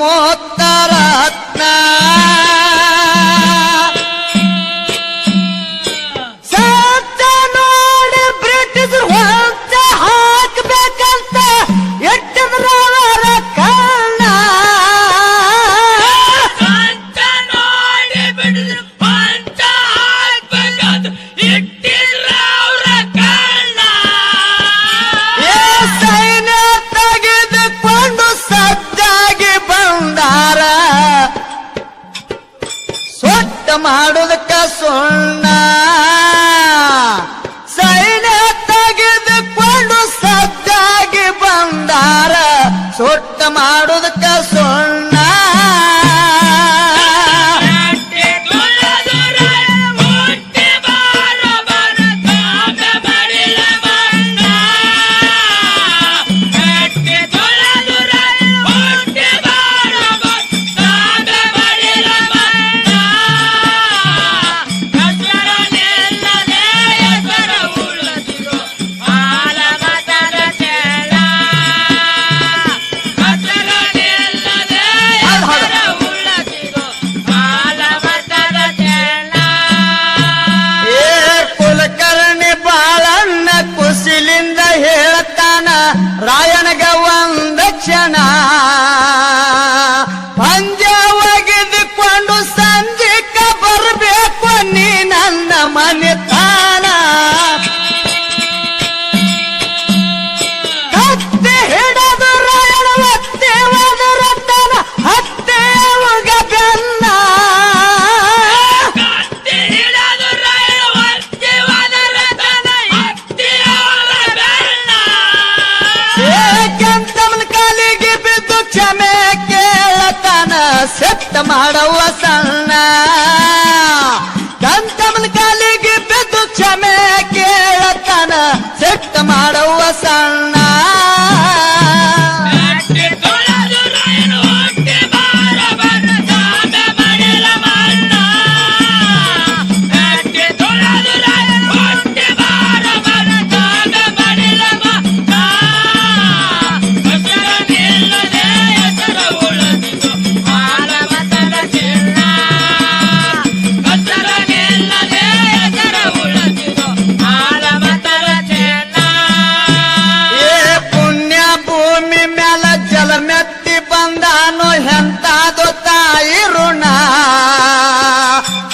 ಮೋತ್ತರತ್ನ ಸತ್ತ ನೋಡಿ ಬ್ರಿಟಿಷರು ಹೊಂಚ ಹಾಕಬೇಕಂತ ಎಟ್ಟಿದ್ರ ಅವರ ಕಣ್ಣ ಸೈನ್ಯ ತೆಗೆದುಕೊಂಡು ಸಜ್ಜಾಗಿ ಬಂದಾರ ಸೊಟ್ಟ ಮಾಡುದಕ್ಕ ಸುಣ್ಣ ಸೈನ್ಯ ತೆಗೆದುಕೊಂಡು ಸಜ್ಜಾಗಿ ಬಂದಾರ ಸೊಟ್ಟ ಮಾಡುದಕ್ಕ ಸುಣ್ಣ ರಾಯಣಗ ಒಂದ ಕ್ಷಣ ಪಂಜ ಒಗೆದುಕೊಂಡು ಸಂಜೆಕ ಬರಬೇಕು ನೀ ನನ್ನ ಮನೆತಾನ ಕತ್ತೆ ಹಿಡದು ರಾಯಣ ಒತ್ತೆ ಒದರತನ ಹತ್ತೆ ಅವಾಗ ಬೆನ್ನ ಕ್ಷಮೆ ಕೇಳತನ ಸೆತ್ತ ಮಾಡವ ಸಣ್ಣ ಕಂತಮನ ಕಾಲಿಗೆ ಬಿದ್ದು ಕ್ಷಮೆ ಕೇಳತನ ಸೆತ್ತ ಮಾಡವ ಸಣ್ಣ ಮೆತ್ತಿ ಬಂದಾನು ಎಂತಾದು ತಾಯಿ ಋಣ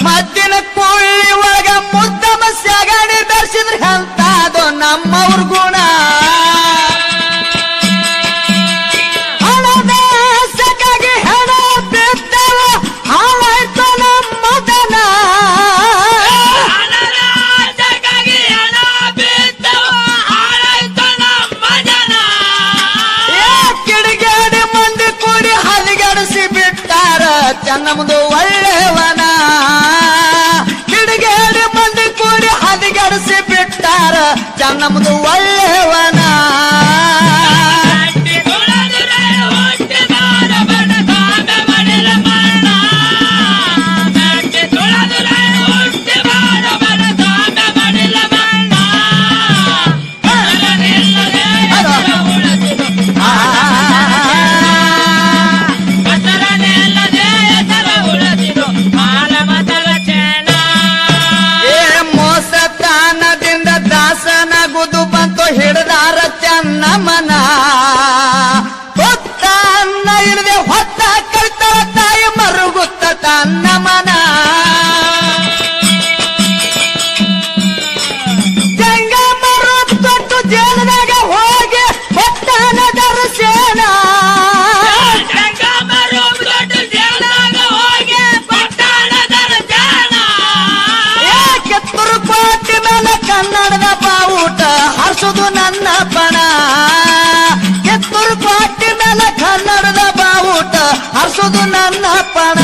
ಮದ್ದಿನ ಕುಳ್ಳಿ ಒಳಗ ಮುದ್ದಮ ಸಗಣಿ ಬೆಳೆಸಿದ್ರೆ ಎಂತಾದು ನಮ್ಮವ್ರ ಗುಣ ಹಣದ ಸಗಾಗಿ ಹೆಣ ಬಿದ್ದವ ಹಾಳಾಯ್ತು ನಮ್ಮದನ ನಮ್ದು ಒಳ್ಳೆಯವನ ಕಿಡಿಗೇಡಿ ಮಂದಿ ಕೂಡಿ ಹದಿಗಡಿಸಿ ಬಿಟ್ಟಾರ ನಮ್ದು ಒಳ್ಳೆಯವನ ಹಿಡದಾರ ಚನ್ನಮನ ಹೊತ್ತ ಅನ್ನ ಇಳಿದೆ ಹೊತ್ತ ಕಳ್ತಾರ ತಾಯಿ ಮರುಗುತ್ತ ತನ್ನ ಮನ ಜಂಗ ಮರು ತೊಟ್ಟು ಜೇಲದಾಗ ಹೋಗಿ ಹೊತ್ತಾನ ದರ್ಶನ ಕೆತ್ತೂರು ಕೋಟೆ ಮೇಲೆ ಕನ್ನಡದ ಬಾವುಟ ಹರ್ಸುದು ನನ್ನ ಪಣ ಕೆತ್ತೂರು ಕೋಟೆ ಮೇಲೆ ಕನ್ನಡದ ಬಾವುಟ ಹರ್ಸುದು ನನ್ನ ಪಣ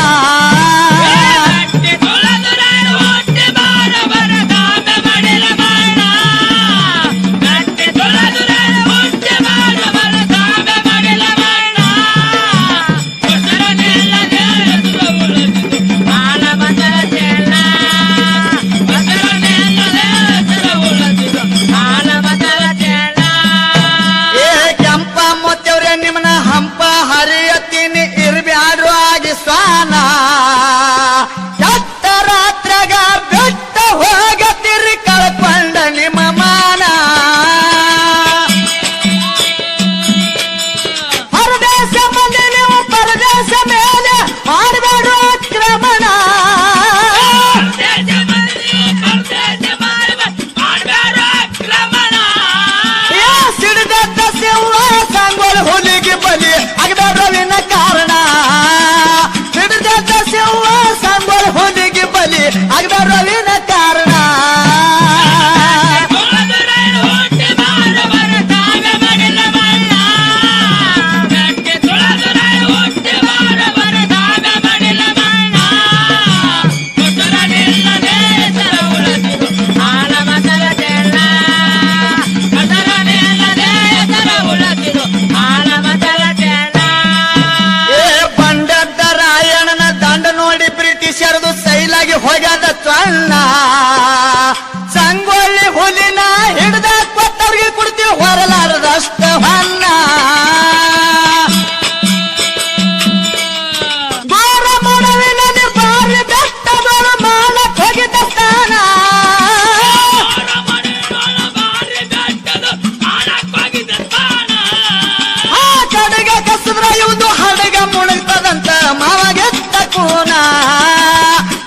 ಇವುದು ಹಡಗ ಮುಳುಗ್ತದಂತ ಮಾವಗೆತ್ತ ಕೂನ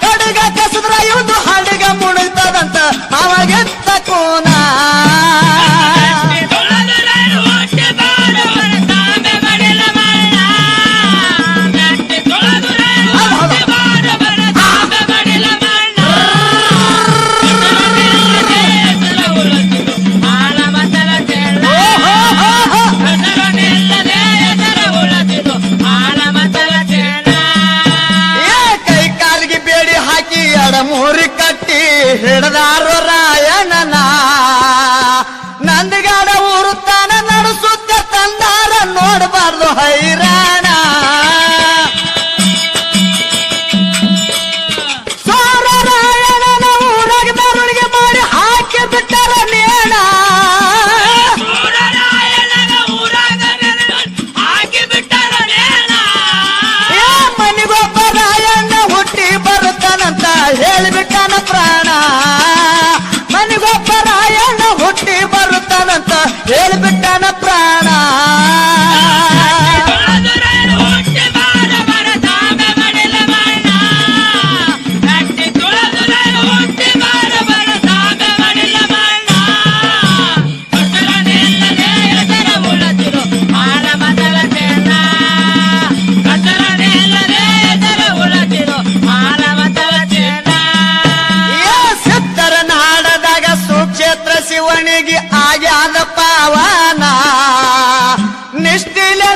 ಕಡಗ ಕಸದ್ರ ಇವುದು ಹಡಗ ಮುಳುಗ್ತದಂತ ಮಾವಗೆತ್ತ ಕೂನ ಮೂರಿ ಕಟ್ಟಿ ಹಿಡದಾರು ರಾಯಣನ ನಂದಗಾಡ ಊರು ತಾನ ನಡೆಸುತ್ತ ತಂದಾರ ನೋಡಬಾರ್ದು ಹೈರಾಣ ಸೋರ ರಾಯಣನ ಊರಾಗ ಮೆರವಣಿಗೆ ಮಾಡಿ ಹಾಕಿ ಬಿಟ್ಟಾರ ನೇಣ ಮನಿಗೊಬ್ಬ ರಾಯಣ್ಣ ಹುಟ್ಟಿ ಬರುತ್ತಾನಂತ ಹೇಳಿಬಿಟ್ಟನ ಪ್ರಾಣ ಮನಿಗೊಬ್ಬ ರಾಯಣ್ಣ ಹುಟ್ಟಿ ಬರುತ್ತಾನಂತ ಹೇಳಿಬಿಟ್ಟನ ಪ್ರಾಣ ಶಿವನಿಗೆ ಆಗ್ಯಾದ ಪಾವನ ನಿಷ್ಠಿಲೆ